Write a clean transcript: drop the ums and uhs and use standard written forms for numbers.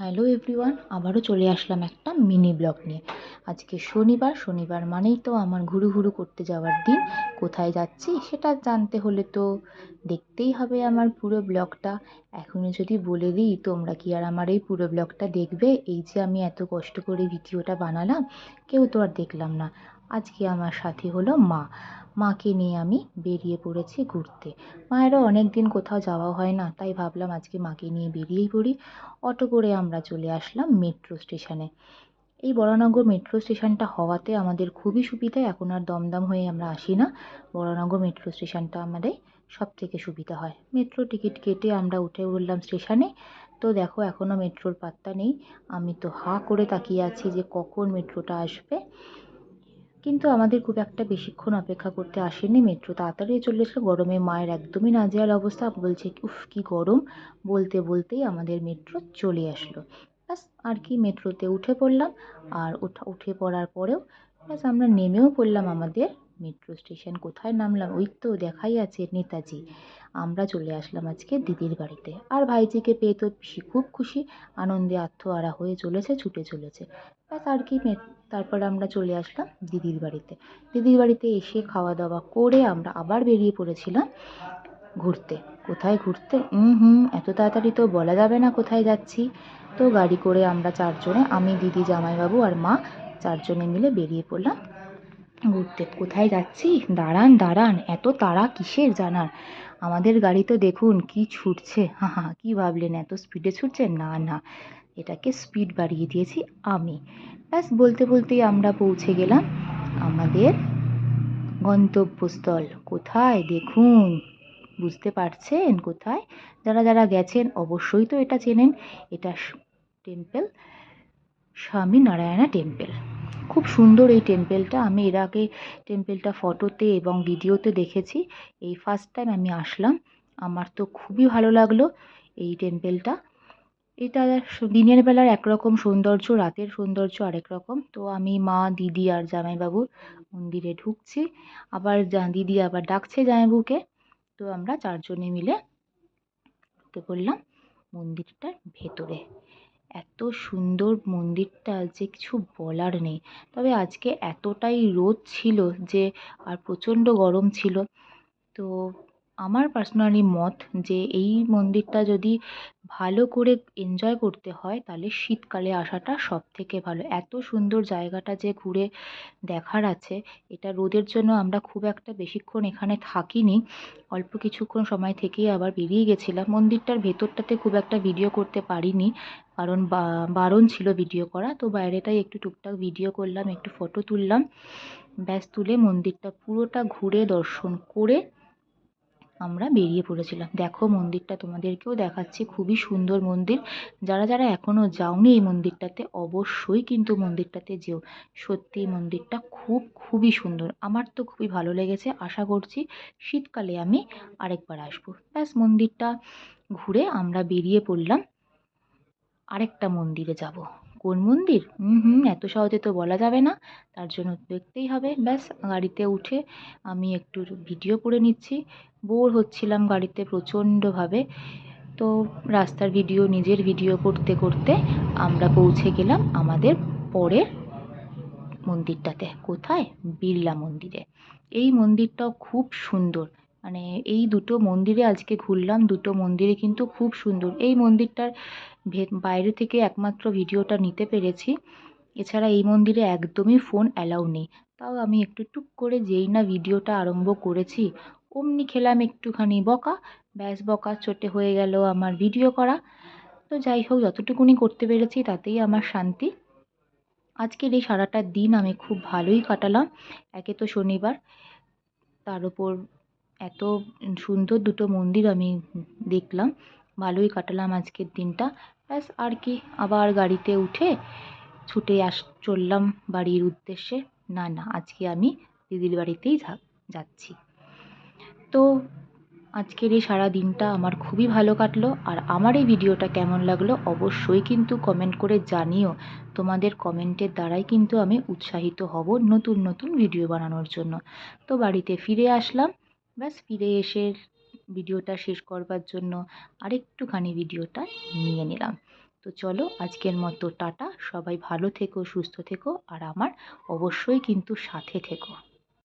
Hello everyone, আবারও চলে আসলাম একটা মিনি ব্লগ নিয়ে। আজকে শনিবার মানেই তো আমার ঘুরু ঘুরু করতে যাওয়ার দিন। কোথায় যাচ্ছি সেটা জানতে হলে তো দেখতেই হবে আমার পুরো ব্লগটা। এখনই যদি বলে দিই তোমরা কি আর আমার এই পুরো ব্লগটা দেখবে? এই যে আমি এত কষ্ট করে ভিডিওটা বানালাম, কেউ তো আর দেখলাম না। আজকে আমার সাথী হলো মা। মাকে নিয়ে আমি বেরিয়ে পড়েছি ঘুরতে। মায়েরও অনেক দিন কোথাও যাওয়া হয় না, তাই ভাবলাম আজকে মাকে নিয়ে বেরিয়েই পড়ি। অটো করে আমরা চলে আসলাম মেট্রো স্টেশনে। এই বরানগর মেট্রো স্টেশনটা হওয়াতে আমাদের খুবই সুবিধা। এখন আর দমদম হয়ে আমরা আসি না। বরানগর মেট্রো স্টেশনটা আমাদের সব থেকে সুবিধা হয়। মেট্রো টিকিট কেটে আমরা উঠে পড়লাম স্টেশনে। তো দেখো এখনও মেট্রোর পাত্তা নেই। আমি তো হাঁ করে তাকিয়ে আছি যে কখন মেট্রোটা আসবে। কিন্তু আমাদের খুব একটা বেশিক্ষণ অপেক্ষা করতে আসেনি, মেট্রো তাড়াতাড়ি চলে এসলো। গরমে মায়ের একদমই নাজেহাল অবস্থা, বলছে উফ কি গরম। বলতে বলতেই আমাদের মেট্রো চলে আসলো। ব্যাস আর কি, মেট্রোতে উঠে পড়লাম। আর উঠে পড়ার পরেও ব্যাস আমরা নেমেও পড়লাম আমাদের মেট্রো স্টেশন। কোথায় নামলাম? ওই তো দেখাই আছে নেতাজি। আমরা চলে আসলাম আজকে দিদির বাড়িতে। আর ভাইজিকে পেয়ে তো পিসি খুব খুশি, আনন্দে আত্মহারা হয়ে চলেছে, ছুটে চলেছে। ব্যাস আর কি, তারপর আমরা চলে আসলাম দিদির বাড়িতে। দিদির বাড়িতে এসে খাওয়া দাওয়া করে আমরা আবার বেরিয়ে পড়েছিলাম ঘুরতে। কোথায় ঘুরতে? এত তাড়াতাড়ি তো বলা যাবে না কোথায় যাচ্ছি। তো গাড়ি করে আমরা চারজনে, আমি, দিদি, জামাইবাবু আর মা, চারজনে মিলে বেরিয়ে পড়লাম ঘুরতে। কোথায় যাচ্ছি? দাঁড়ান দাঁড়ান, এত তাড়া কিসের জানার? আমাদের গাড়ি তো দেখুন কি ছুটছে। হা হা, কি ভাবলেন এত স্পিডে ছুটছে? না না, এটাকে স্পিড বাড়িয়ে দিয়েছি আমি। ব্যাস বলতে বলতেই আমরা পৌঁছে গেলাম আমাদের গন্তব্যস্থল। কোথায় দেখুন, বুঝতে পারছেন কোথায়? যারা যারা গেছেন অবশ্যই তো এটা চেনেন। এটা টেম্পল, স্বামী নারায়ণা টেম্পল। খুব সুন্দর এই টেম্পলটা। আমি এর আগে টেম্পলটা ফটোতে এবং ভিডিওতে দেখেছি। এই ফার্স্ট টাইম আমি আসলাম। আমার তো খুবই ভালো লাগলো এই টেম্পলটা। এটা দিনের বেলার একরকম সৌন্দর্য, রাতের সৌন্দর্য আরেক রকম। তো আমি, মা, দিদি আর জামাইবাবু মন্দিরে ঢুকছি। আবার দিদি আবার ডাকছে জামাইবাবুকে। তো আমরা চারজনে মিলে ঢুকে পড়লাম মন্দিরটার ভেতরে। এত সুন্দর মন্দিরটা যে কিছু বলার নেই। তবে আজকে এতটাই রোদ ছিল যে, আর প্রচণ্ড গরম ছিল। তো আমার পার্সোনালি মত যে এই মন্দিরটা যদি ভালো করে এনজয় করতে হয় তাহলে শীতকালে আসাটা সব থেকে ভালো। এত সুন্দর জায়গাটা যে ঘুরে দেখার আছে। এটা রোদের জন্য আমরা খুব একটা বেশিক্ষণ এখানে থাকিনি, অল্প কিছুক্ষণ সময় থেকেই আবার বেরিয়ে গেছিলাম। মন্দিরটার ভেতরটাতে খুব একটা ভিডিও করতে পারিনি, কারণ বারণ ছিল ভিডিও করা। তো বাইরেটাই একটু টুকটাক ভিডিও করলাম, একটু ফটো তুললাম। ব্যাস তুলে মন্দিরটা পুরোটা ঘুরে দর্শন করে আমরা বেরিয়ে পড়েছিলাম। দেখো মন্দিরটা তোমাদেরকেও দেখাচ্ছি, খুবই সুন্দর মন্দির। যারা যারা এখনও যাওনি এই মন্দিরটাতে অবশ্যই কিন্তু মন্দিরটাতে যেও। সত্যি মন্দিরটা খুবই সুন্দর। আমার তো খুবই ভালো লেগেছে। আশা করছি শীতকালে আমি আরেকবার আসবো। ব্যাস মন্দিরটা ঘুরে আমরা বেরিয়ে পড়লাম আরেকটা মন্দিরে যাব। কোন মন্দির? এত সহজে তো বলা যাবে না, তার জন্য দেখতেই হবে। ব্যাস গাড়িতে উঠে আমি একটু ভিডিও করে নিচ্ছি। বোর হচ্ছিলাম গাড়িতে প্রচণ্ডভাবে। তো রাস্তার ভিডিও, নিজের ভিডিও করতে করতে আমরা পৌঁছে গেলাম আমাদের পরের মন্দিরটাতে। কোথায়? বিড়লা মন্দিরে। এই মন্দিরটাও খুব সুন্দর। মানে এই দুটো মন্দিরে আজকে ঘুরলাম, দুটো মন্দিরে কিন্তু খুব সুন্দর। এই মন্দিরটার বাইরে থেকে একমাত্র ভিডিওটা নিতে পেরেছি। এছাড়া এই মন্দিরে একদমই ফোন অ্যালাউ নেই। তাও আমি একটু টুক করে যেই না ভিডিওটা আরম্ভ করেছি অমনি খেলাম একটুখানি বকা। ব্যাস বকা চোটে হয়ে গেল আমার ভিডিও করা। তো যাই হোক, যতটুকুনি করতে পেরেছি তাতেই আমার শান্তি। আজকের এই সারাটা দিন আমি খুব ভালোই কাটালাম। একে তো শনিবার, তার উপর এত সুন্দর দুটো মন্দির আমি দেখলাম। ভালোই কাটালাম আজকের দিনটা। ব্যাস আর কি, আবার গাড়িতে উঠে ছুটে চললাম বাড়ির উদ্দেশ্যে। না না, আজকে আমি দিদির বাড়িতেই যাচ্ছি। তো আজকের এই সারা দিনটা আমার খুবই ভালো কাটলো। আর আমার এই ভিডিওটা কেমন লাগলো অবশ্যই কিন্তু কমেন্ট করে জানিও। তোমাদের কমেন্টের দ্বারাই কিন্তু আমি উৎসাহিত হব নতুন নতুন ভিডিও বানানোর জন্য। তো বাড়িতে ফিরে আসলাম। ব্যাস ফিরে এসে ভিডিওটা শেষ করবার জন্য আরেকটুখানি ভিডিওটা নিয়ে নিলাম। তো চলো আজকের মতো টাটা, সবাই ভালো থেকো, সুস্থ থেকো, আর আমার অবশ্যই কিন্তু সাথে থেকো।